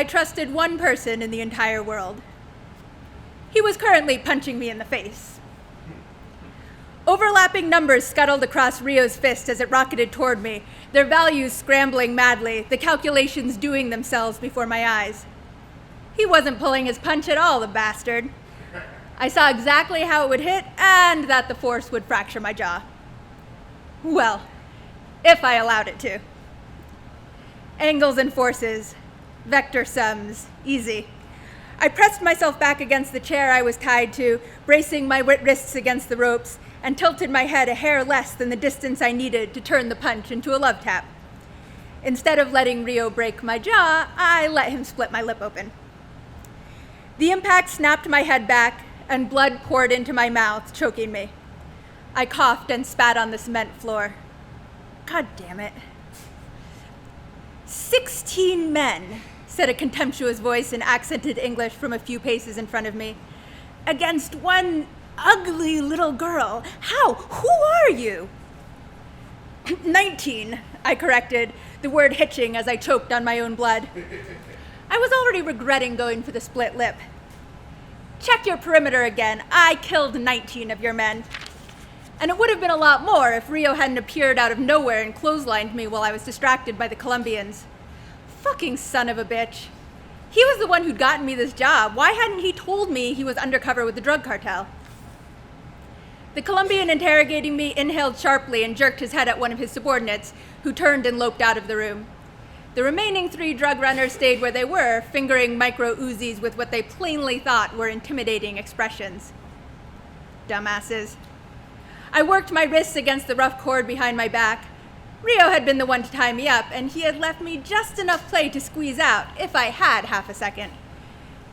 I trusted one person in the entire world. He was currently punching me in the face. Overlapping numbers scuttled across Rio's fist as it rocketed toward me, their values scrambling madly, the calculations doing themselves before my eyes. He wasn't pulling his punch at all, the bastard. I saw exactly how it would hit and that the force would fracture my jaw. Well, if I allowed it to. Angles and forces, vector sums, easy. I pressed myself back against the chair I was tied to, bracing my wrists against the ropes, and tilted my head a hair less than the distance I needed to turn the punch into a love tap. Instead of letting Rio break my jaw, I let him split my lip open. The impact snapped my head back, and blood poured into my mouth, choking me. I coughed and spat on the cement floor. God damn it. 16 men, said a contemptuous voice in accented English from a few paces in front of me, against one ugly little girl. How? Who are you? 19, I corrected, the word hitching as I choked on my own blood. I was already regretting going for the split lip. Check your perimeter again. I killed 19 of your men. And it would have been a lot more if Rio hadn't appeared out of nowhere and clotheslined me while I was distracted by the Colombians. Fucking son of a bitch. He was the one who'd gotten me this job. Why hadn't he told me he was undercover with the drug cartel? The Colombian interrogating me inhaled sharply and jerked his head at one of his subordinates, who turned and loped out of the room. The remaining 3 drug runners stayed where they were, fingering micro Uzis with what they plainly thought were intimidating expressions. Dumbasses. I worked my wrists against the rough cord behind my back. Rio had been the one to tie me up, and he had left me just enough play to squeeze out, if I had half a second.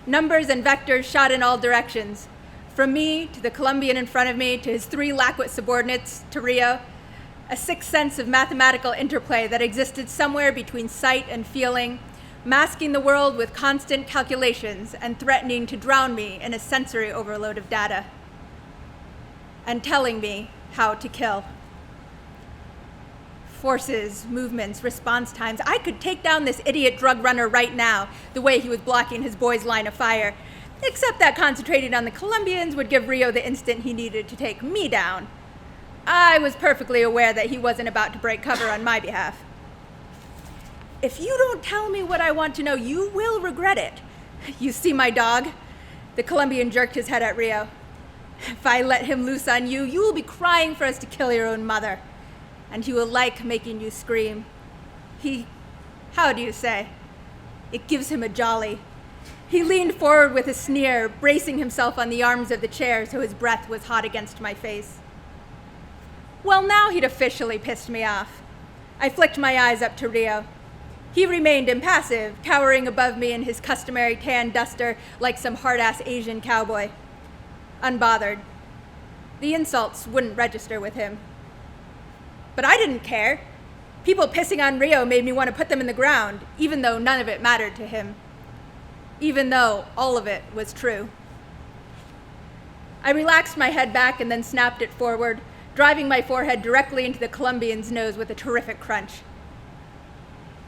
Numbers and vectors shot in all directions. From me, to the Colombian in front of me, to his 3 lackwit subordinates, to Rio. A sixth sense of mathematical interplay that existed somewhere between sight and feeling, masking the world with constant calculations and threatening to drown me in a sensory overload of data. And telling me how to kill. Forces, movements, response times. I could take down this idiot drug runner right now, the way he was blocking his boys' line of fire, except that concentrating on the Colombians would give Rio the instant he needed to take me down. I was perfectly aware that he wasn't about to break cover on my behalf. If you don't tell me what I want to know, you will regret it. You see my dog? The Colombian jerked his head at Rio. If I let him loose on you, you will be crying for us to kill your own mother. And he will like making you scream. How do you say? It gives him a jolly. He leaned forward with a sneer, bracing himself on the arms of the chair so his breath was hot against my face. Well, now he'd officially pissed me off. I flicked my eyes up to Rio. He remained impassive, cowering above me in his customary tan duster like some hard-ass Asian cowboy. Unbothered. The insults wouldn't register with him. But I didn't care. People pissing on Rio made me want to put them in the ground, even though none of it mattered to him. Even though all of it was true. I relaxed my head back and then snapped it forward, driving my forehead directly into the Colombian's nose with a terrific crunch.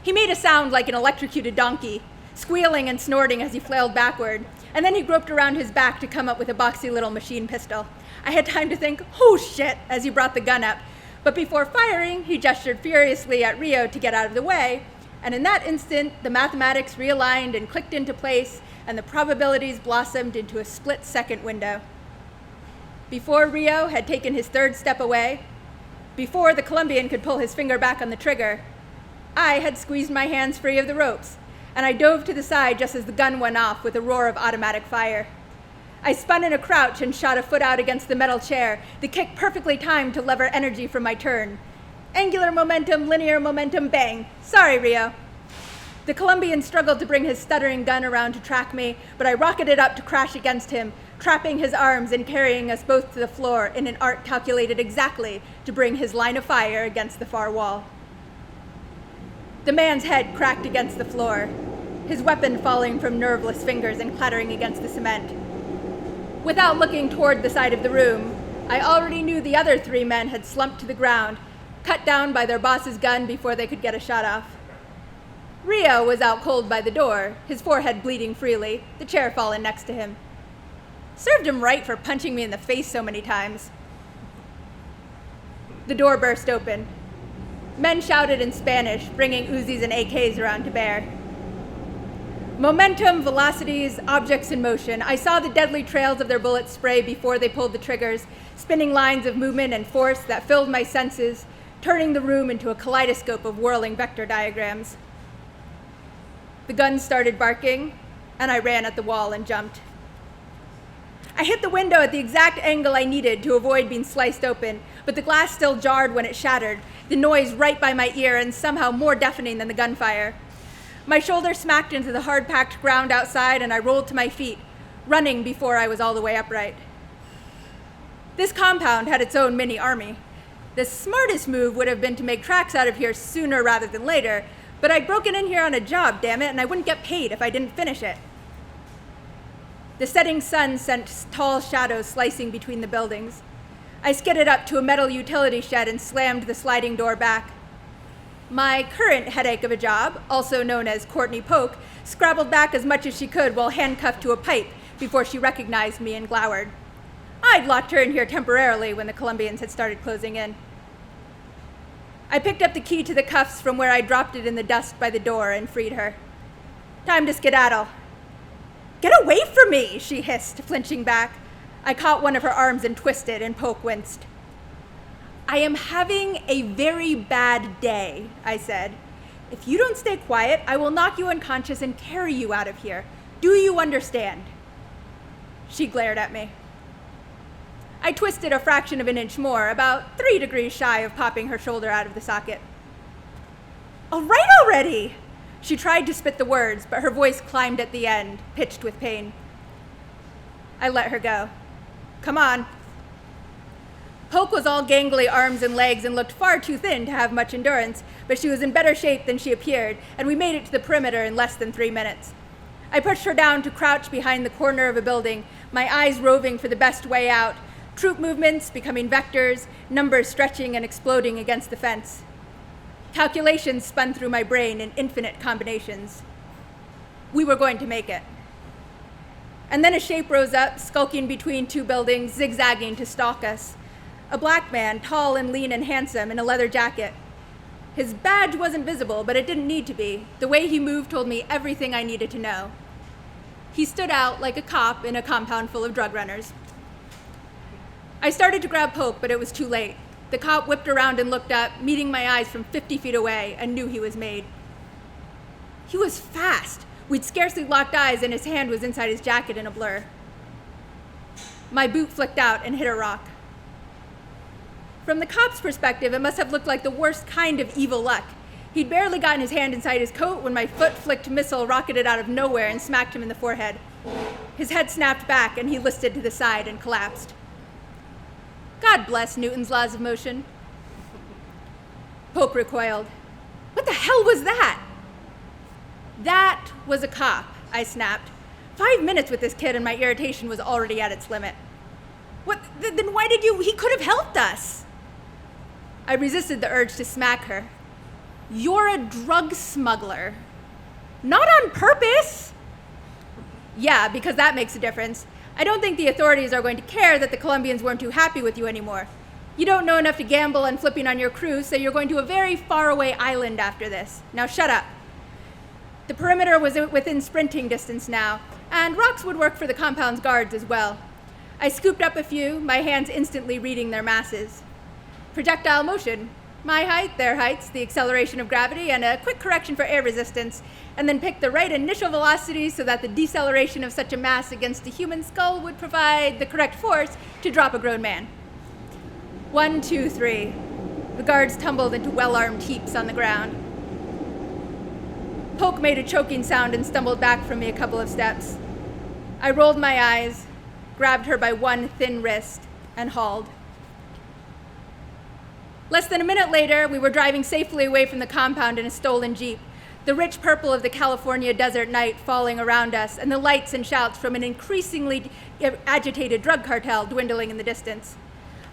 He made a sound like an electrocuted donkey, squealing and snorting as he flailed backward, and then he groped around his back to come up with a boxy little machine pistol. I had time to think, oh shit, as he brought the gun up, but before firing, he gestured furiously at Rio to get out of the way, and in that instant, the mathematics realigned and clicked into place, and the probabilities blossomed into a split-second window. Before Rio had taken his 3rd step away, before the Colombian could pull his finger back on the trigger, I had squeezed my hands free of the ropes, and I dove to the side just as the gun went off with a roar of automatic fire. I spun in a crouch and shot a foot out against the metal chair, the kick perfectly timed to lever energy for my turn. Angular momentum, linear momentum, bang. Sorry, Rio. The Colombian struggled to bring his stuttering gun around to track me, but I rocketed up to crash against him, trapping his arms and carrying us both to the floor in an arc calculated exactly to bring his line of fire against the far wall. The man's head cracked against the floor, his weapon falling from nerveless fingers and clattering against the cement. Without looking toward the side of the room, I already knew the other 3 men had slumped to the ground, cut down by their boss's gun before they could get a shot off. Rio was out cold by the door, his forehead bleeding freely, the chair fallen next to him. Served him right for punching me in the face so many times. The door burst open. Men shouted in Spanish, bringing Uzis and AKs around to bear. Momentum, velocities, objects in motion. I saw the deadly trails of their bullets spray before they pulled the triggers, spinning lines of movement and force that filled my senses, turning the room into a kaleidoscope of whirling vector diagrams. The guns started barking, and I ran at the wall and jumped. I hit the window at the exact angle I needed to avoid being sliced open, but the glass still jarred when it shattered, the noise right by my ear and somehow more deafening than the gunfire. My shoulder smacked into the hard-packed ground outside, and I rolled to my feet, running before I was all the way upright. This compound had its own mini-army. The smartest move would have been to make tracks out of here sooner rather than later, but I'd broken in here on a job, damn it, and I wouldn't get paid if I didn't finish it. The setting sun sent tall shadows slicing between the buildings. I skidded up to a metal utility shed and slammed the sliding door back. My current headache of a job, also known as Courtney Polk, scrabbled back as much as she could while handcuffed to a pipe before she recognized me and glowered. I'd locked her in here temporarily when the Colombians had started closing in. I picked up the key to the cuffs from where I dropped it in the dust by the door and freed her. Time to skedaddle. Get away from me, she hissed, flinching back. I caught one of her arms and twisted, and Polk winced. I am having a very bad day, I said. If you don't stay quiet, I will knock you unconscious and carry you out of here. Do you understand? She glared at me. I twisted a fraction of an inch more, about 3 degrees shy of popping her shoulder out of the socket. All right already! She tried to spit the words, but her voice climbed at the end, pitched with pain. I let her go. Come on. Polk was all gangly arms and legs and looked far too thin to have much endurance, but she was in better shape than she appeared, and we made it to the perimeter in less than 3 minutes. I pushed her down to crouch behind the corner of a building, my eyes roving for the best way out, troop movements becoming vectors, numbers stretching and exploding against the fence. Calculations spun through my brain in infinite combinations. We were going to make it. And then a shape rose up, skulking between 2 buildings, zigzagging to stalk us. A black man, tall and lean and handsome, in a leather jacket. His badge wasn't visible, but it didn't need to be. The way he moved told me everything I needed to know. He stood out like a cop in a compound full of drug runners. I started to grab Polk, but it was too late. The cop whipped around and looked up, meeting my eyes from 50 feet away, and knew he was made. He was fast. We'd scarcely locked eyes, and his hand was inside his jacket in a blur. My boot flicked out and hit a rock. From the cop's perspective, it must have looked like the worst kind of evil luck. He'd barely gotten his hand inside his coat when my foot-flicked missile rocketed out of nowhere and smacked him in the forehead. His head snapped back, and he listed to the side and collapsed. God bless Newton's laws of motion. Polk recoiled. What the hell was that? That was a cop, I snapped. 5 minutes with this kid and my irritation was already at its limit. What? Then why did you? He could have helped us. I resisted the urge to smack her. You're a drug smuggler. Not on purpose. Yeah, because that makes a difference. I don't think the authorities are going to care that the Colombians weren't too happy with you anymore. You don't know enough to gamble on flipping on your crew, so you're going to a very faraway island after this. Now shut up. The perimeter was within sprinting distance now, and rocks would work for the compound's guards as well. I scooped up a few, my hands instantly reading their masses. Projectile motion. My height, their heights, the acceleration of gravity, and a quick correction for air resistance, and then pick the right initial velocity so that the deceleration of such a mass against a human skull would provide the correct force to drop a grown man. 1, 2, 3. The guards tumbled into well-armed heaps on the ground. Polk made a choking sound and stumbled back from me a couple of steps. I rolled my eyes, grabbed her by one thin wrist, and hauled. Less than a minute later, we were driving safely away from the compound in a stolen Jeep, the rich purple of the California desert night falling around us, and the lights and shouts from an increasingly agitated drug cartel dwindling in the distance.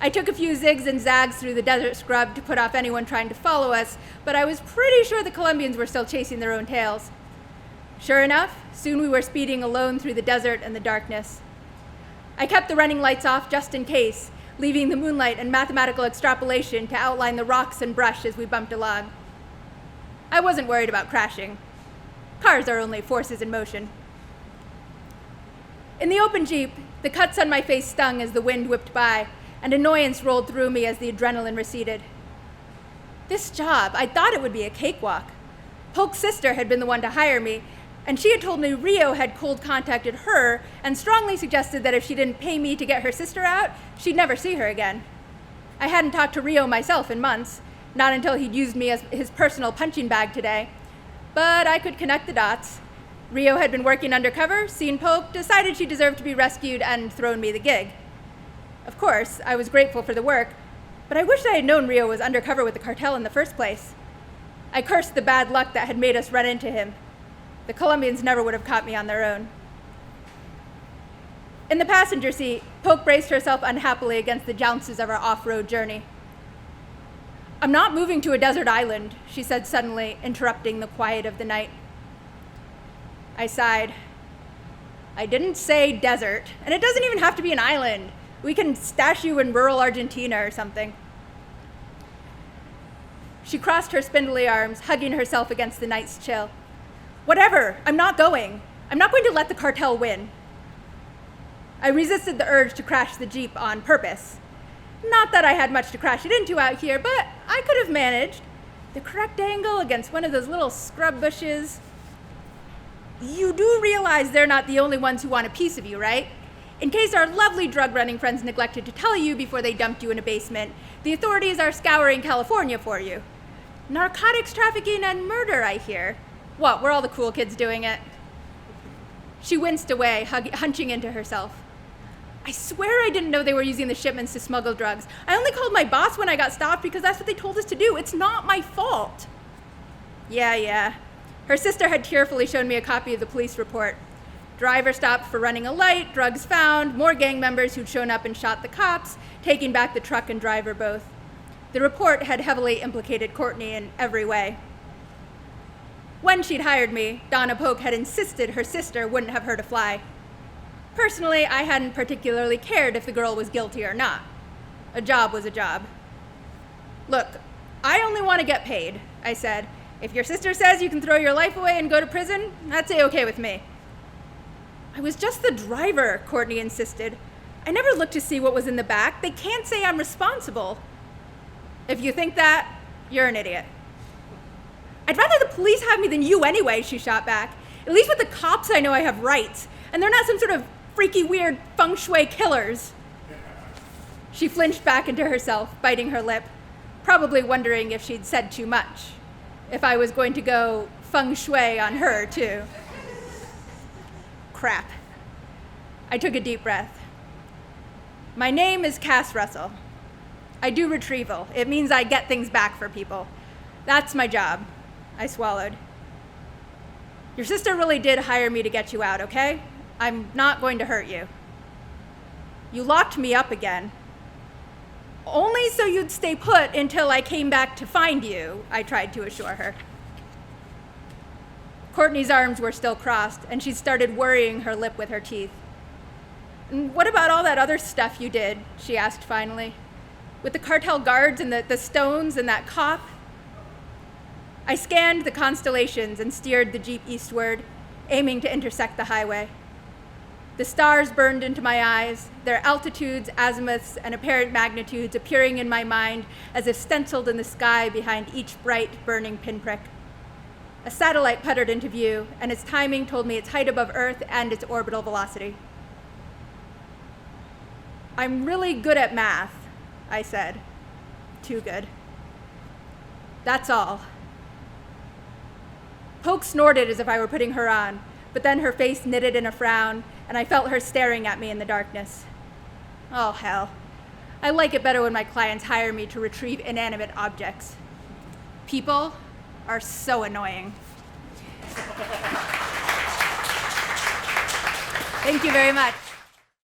I took a few zigs and zags through the desert scrub to put off anyone trying to follow us, but I was pretty sure the Colombians were still chasing their own tails. Sure enough, soon we were speeding alone through the desert and the darkness. I kept the running lights off just in case, leaving the moonlight and mathematical extrapolation to outline the rocks and brush as we bumped along. I wasn't worried about crashing. Cars are only forces in motion. In the open Jeep, the cuts on my face stung as the wind whipped by, and annoyance rolled through me as the adrenaline receded. This job, I thought it would be a cakewalk. Polk's sister had been the one to hire me, and she had told me Rio had cold contacted her and strongly suggested that if she didn't pay me to get her sister out, she'd never see her again. I hadn't talked to Rio myself in months, not until he'd used me as his personal punching bag today. But I could connect the dots. Rio had been working undercover, seen Polk, decided she deserved to be rescued, and thrown me the gig. Of course, I was grateful for the work, but I wished I had known Rio was undercover with the cartel in the first place. I cursed the bad luck that had made us run into him. The Colombians never would have caught me on their own. In the passenger seat, Polk braced herself unhappily against the jounces of our off-road journey. "I'm not moving to a desert island," she said suddenly, interrupting the quiet of the night. I sighed. "I didn't say desert, and it doesn't even have to be an island. We can stash you in rural Argentina or something." She crossed her spindly arms, hugging herself against the night's chill. "Whatever, I'm not going. I'm not going to let the cartel win." I resisted the urge to crash the Jeep on purpose. Not that I had much to crash it into out here, but I could have managed. The correct angle against one of those little scrub bushes. You do realize they're not the only ones who want a piece of you, right? In case our lovely drug-running friends neglected to tell you before they dumped you in a basement, the authorities are scouring California for you. Narcotics trafficking and murder, I hear. What, were all the cool kids doing it? She winced away, hunching into herself. "I swear I didn't know they were using the shipments to smuggle drugs. I only called my boss when I got stopped because that's what they told us to do. It's not my fault." Yeah. Her sister had tearfully shown me a copy of the police report. Driver stopped for running a light, drugs found, more gang members who'd shown up and shot the cops, taking back the truck and driver both. The report had heavily implicated Courtney in every way. When she'd hired me, Donna Polk had insisted her sister wouldn't have her to fly. Personally, I hadn't particularly cared if the girl was guilty or not. A job was a job. "Look, I only want to get paid," I said. "If your sister says you can throw your life away and go to prison, that's A-okay with me." "I was just the driver," Courtney insisted. "I never looked to see what was in the back. They can't say I'm responsible." "If you think that, you're an idiot." "I'd rather the police have me than you anyway," she shot back. "At least with the cops I know I have rights, and they're not some sort of freaky weird feng shui killers." She flinched back into herself, biting her lip, probably wondering if she'd said too much, if I was going to go feng shui on her too. Crap. I took a deep breath. "My name is Cass Russell. I do retrieval. It means I get things back for people. That's my job." I swallowed. "Your sister really did hire me to get you out, okay? I'm not going to hurt you." "You locked me up again." "Only so you'd stay put until I came back to find you," I tried to assure her. Courtney's arms were still crossed, and she started worrying her lip with her teeth. "And what about all that other stuff you did?" she asked finally. "With the cartel guards and the stones and that cop?" I scanned the constellations and steered the Jeep eastward, aiming to intersect the highway. The stars burned into my eyes, their altitudes, azimuths, and apparent magnitudes appearing in my mind as if stenciled in the sky behind each bright, burning pinprick. A satellite puttered into view, and its timing told me its height above Earth and its orbital velocity. "I'm really good at math," I said. Too good. "That's all." Polk snorted as if I were putting her on, but then her face knitted in a frown, and I felt her staring at me in the darkness. Oh, hell. I like it better when my clients hire me to retrieve inanimate objects. People are so annoying. Thank you very much.